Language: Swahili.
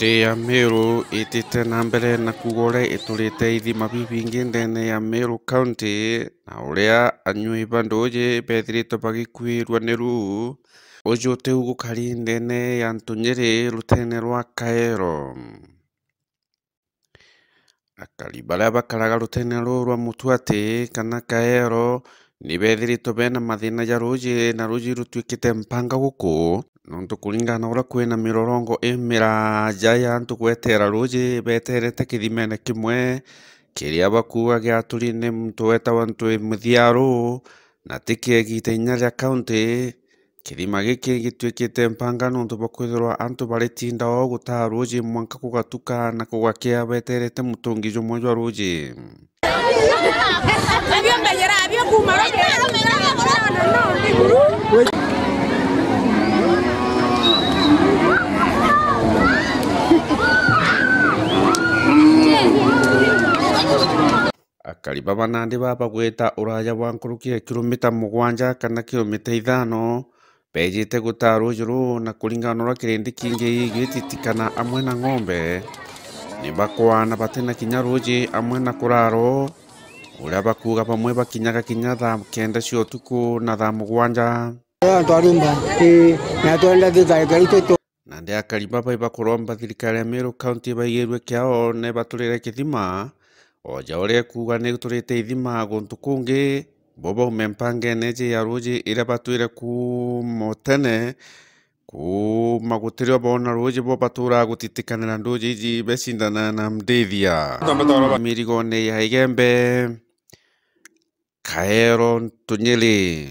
Kaunti ya Meru itite na mbere na kugore itulite ithima bibingi ndene ya Meru County na uria anyui banduji bethirite bagikuirwa ni ruu uju tiugukari ndene ya Ntunyiri rutene rwa Kaero. Akari baria bakaraga rutene ruu rwa Mutuati kana Kaero ni bethirite bena mathina ja ruji na ruji rutuikite mpanga guku nontu kuringana uria kwina mirorongo miraja ya antu gwetera ruji beterete kithimene kimwe kiria bakuga giaturi ni muntu wetagwa Ntui Muthiaru na tikiegite inya ria kaunti. Kithima giki gituikite mpanga nontu bakwithirwa antu baritinda o gutaha ruji mwanka kugatuka na kugakia beterete mutungi jumwe jwa ruji. Akari baba nandi baba gwita uraya wa nkurukia kilomita 7 kana kilomita 5 bejite gutaha ruji ruu na kuringana uria kirindi kingi gititikana amwe na ng'ombe ni bakwana batena kinya ruji amwe na kuraro uria bakuga bamwe bakinyaga kinya thaa 9 cia utuku na thaa 7. Nandi akari baba bakuromba thirikari ya Meru County baigirwe kiao ne baturire kithima oja uria kuga ni turite ithima guntu kungi bobo mempange neje ya ruji iria batuire kumotene kuma gutirio bona ruji bo batura gutitikanira nduji iji becindana na Mdithia mirigone ya Igembe Kaero Ntunyiri.